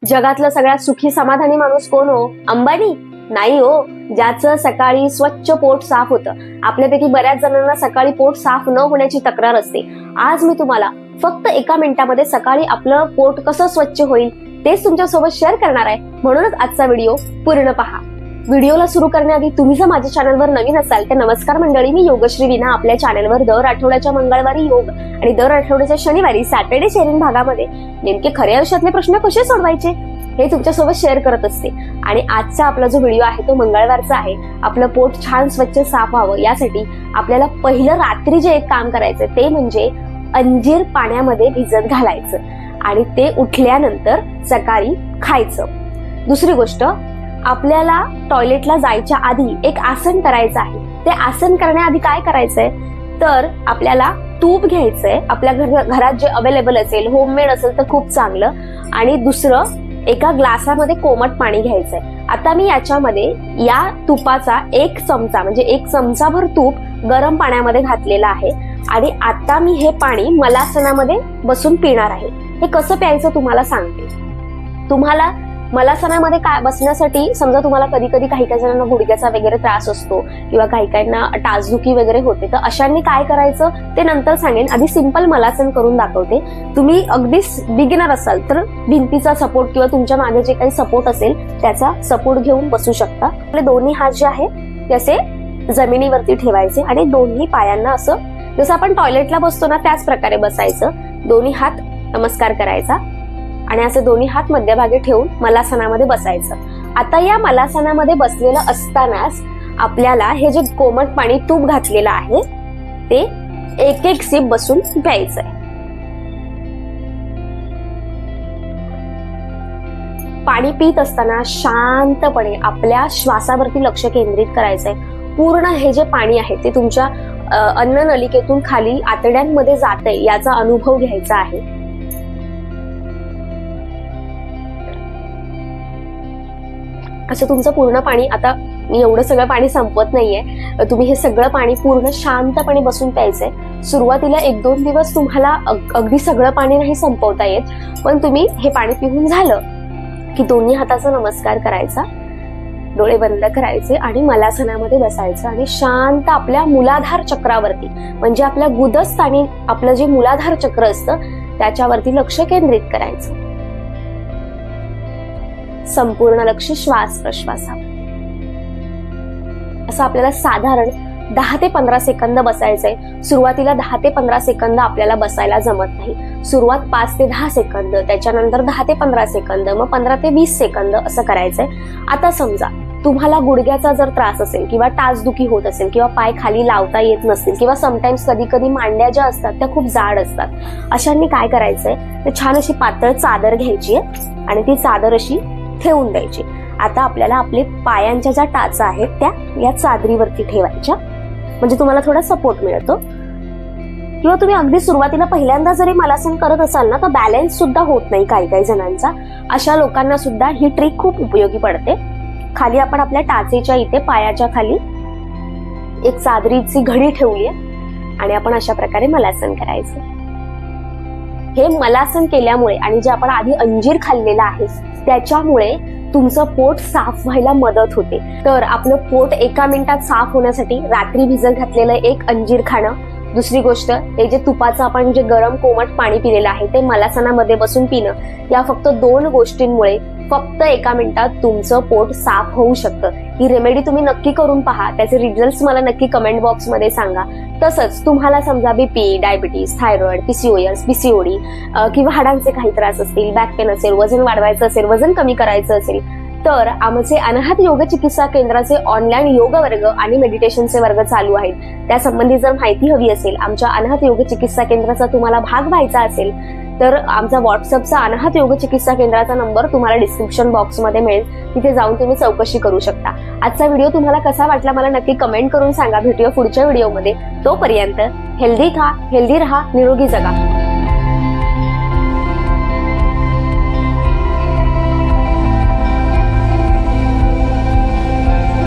जगातला सगळ्यात सुखी समाधानी माणूस कोण हो? अंबानी? नाही हो, ज्याचं सकाळी स्वच्छ पोट साफ होतं. आपल्यापैकी बऱ्याच जणांना सकाळी पोट साफ न होण्याची तक्रार असते. आज मी तुम्हाला फक्त 1 मिनिटामध्ये सकाळी आपलं पोट कसं स्वच्छ होईल तेच तुमच्यासोबत शेअर करणार आहे. म्हणूनच आजचा व्हिडिओ पूर्ण पहा. व्हिडिओला सुरू करण्याआधी तुम्ही जर माझ्या चॅनलवर नवीन असाल तर नमस्कार मंडळी, मी योगश्री वीणा आपल्या चॅनलवर दर आठवड्याच्या मंगळवारी योग आणि दर आठवड्याच्या शनिवारी सॅटर्डे शेअरिंग भागामध्ये नेमके खऱ्या आयुष्यातले प्रश्न कसे सोडवायचे हे तुमच्यासोबत शेअर करत असते. आणि आजचा आपला जो व्हिडिओ आहे तो मंगळवारचा आहे. आपलं पोट छान स्वच्छ साफ व्हावं यासाठी आपल्याला पहिलं रात्री जे एक काम करायचं ते म्हणजे अंजीर पाण्यामध्ये भिजत घालायचं आणि ते उठल्यानंतर सकाळी खायचं. दुसरी गोष्ट, आपल्याला टॉयलेटला जायच्या आधी एक आसन करायचं आहे. ते आसन करण्याआधी काय करायचंय तर आपल्याला तूप घ्यायचंय. आपल्या घरात जे अवेलेबल असेल, होममेड असेल तर खूप चांगलं. आणि दुसरं, एका ग्लासामध्ये कोमट पाणी घ्यायचंय. आता मी याच्यामध्ये या तुपाचा 1 चमचा म्हणजे 1 चमचाभर तूप गरम पाण्यामध्ये घातलेला आहे आणि आता मी हे पाणी मलासनामध्ये बसून पिणार आहे. हे कसं प्यायचं तुम्हाला सांगते. तुम्हाला मलासनामध्ये काय बसण्यासाठी समजा तुम्हाला कधी कधी काही जणांना गुडघ्याचा वगैरे त्रास असतो किंवा काही काहींना टाचदुखी वगैरे होते, तर अशांनी काय करायचं ते नंतर सांगेन. आधी सिंपल मलासन करून दाखवते. तुम्ही अगदी बिगिनर असाल तर भिंतीचा सपोर्ट किंवा तुमच्या मागे जे काही सपोर्ट असेल त्याचा सपोर्ट घेऊन बसू शकता. आपले दोन्ही हात जे आहे ते असे जमिनीवरती ठेवायचे आणि दोन्ही पायांना असं जसं आपण टॉयलेटला बसतो ना त्याच प्रकारे बसायचं. दोन्ही हात नमस्कार करायचा आणि असे दोन्ही हात मध्यभागी ठेवून मलासनामध्ये बसायचं. आता या मलासनामध्ये बसलेलं असतानाच आपल्याला हे जे कोमट पाणी तूप घातलेलं आहे ते एक सिप बसून प्यायचंय. पाणी पित असताना शांतपणे आपल्या श्वासावरती लक्ष केंद्रित करायचंय. पूर्ण हे जे पाणी आहे ते तुमच्या अन्ननलिकेतून खाली आतड्यांमध्ये जातंय याचा अनुभव घ्यायचा आहे. असं तुमचं पूर्ण पाणी, आता मी एवढं सगळं पाणी संपवत नाहीये, तुम्ही हे सगळं पाणी पूर्ण शांतपणे बसून प्यायचंय. सुरुवातीला 1-2 दिवस तुम्हाला अगदी सगळं पाणी नाही संपवता येत, पण तुम्ही हे पाणी पिऊन झालं की दोन्ही हाताचा नमस्कार करायचा, डोळे बंद करायचे आणि मलासनामध्ये बसायचं आणि शांत आपल्या मूलाधार चक्रावरती म्हणजे आपल्या गुदस्थानी आपलं जे मूलाधार चक्र असतं त्याच्यावरती लक्ष केंद्रित करायचं. संपूर्ण लक्ष श्वास प्रश्वासावर. असं आपल्याला साधारण 10 ते 15 सेकंद बसायचंय. सुरुवातीला 10 ते 15 सेकंद आपल्याला बसायला जमत नाही. सुरुवात 5 ते 10 सेकंद, त्याच्यानंतर 10 ते 15 सेकंद, मग 15 ते 20 सेकंद असं करायचंय. आता समजा तुम्हाला गुडघ्याचा जर त्रास असेल किंवा टाचदुखी होत असेल किंवा पाय खाली लावता येत नसतील किंवा समटाइम्स कधी कधी मांड्या ज्या असतात त्या खूप जाड असतात, अशांनी काय करायचंय तर छान अशी पातळ चादर घ्यायची आहे आणि ती चादर अशी ठेवून द्यायची. आता आपल्याला आपले पायांच्या ज्या टाचा आहेत त्या या चादरीवरती ठेवायच्या म्हणजे तुम्हाला थोडा सपोर्ट मिळतो. किंवा तुम्ही अगदी सुरुवातीला पहिल्यांदा जरी मलासन करत असाल ना तर बॅलन्स सुद्धा होत नाही काही जणांचा. अशा लोकांना सुद्धा ही ट्रिक खूप उपयोगी पडते. खाली आपण आपल्या टाचेच्या इथे पायाच्या खाली एक चादरीची घडी ठेवली आहे आणि आपण अशा प्रकारे मलासन करायचं. हे मलासन केल्यामुळे आणि जे आपण आधी अंजीर खाल्लेलं आहे त्याच्यामुळे तुमचं पोट साफ व्हायला मदत होते. तर आपलं पोट 1 मिनिटात साफ होण्यासाठी रात्री भिजत घातलेलं एक अंजीर खाणं. दुसरी गोष्ट, हे जे तुपाचं आपण जे गरम कोमट पाणी पिलेलं आहे ते मलासनामध्ये बसून पिणं. या फक्त 2 गोष्टींमुळे फक्त 1 मिनिटात तुमचं पोट साफ होऊ शकतं. ही रेमेडी तुम्ही नक्की करून पहा. त्याचे रिझल्ट्स मला नक्की कमेंट बॉक्स मध्ये सांगा. तसंच तुम्हाला समजा BP, diabetes, thyroid, PCOS, PCOD किंवा हाडांचे काही त्रास असतील, बॅक पेन असेल, वजन वाढवायचं असेल, वजन कमी करायचं असेल तर आमचे अनाहत योग चिकित्सा केंद्राचे ऑनलाईन योग वर्ग आणि मेडिटेशनचे वर्ग चालू आहेत. त्यासंबंधी जर माहिती हवी असेल, आमच्या अनाहत योग चिकित्सा केंद्राचा तुम्हाला भाग व्हायचा असेल तर आमचा व्हॉट्सअपचा अनाहत योग चिकित्सा केंद्राचा नंबर तुम्हाला डिस्क्रिप्शन बॉक्समध्ये मिळेल. तिथे जाऊन तुम्ही चौकशी करू शकता. आजचा व्हिडिओ तुम्हाला कसा वाटला मला नक्की कमेंट करून सांगा. भेटूया पुढच्या व्हिडिओमध्ये. तोपर्यंत हेल्दी खा, हेल्दी रहा, निरोगी जगा.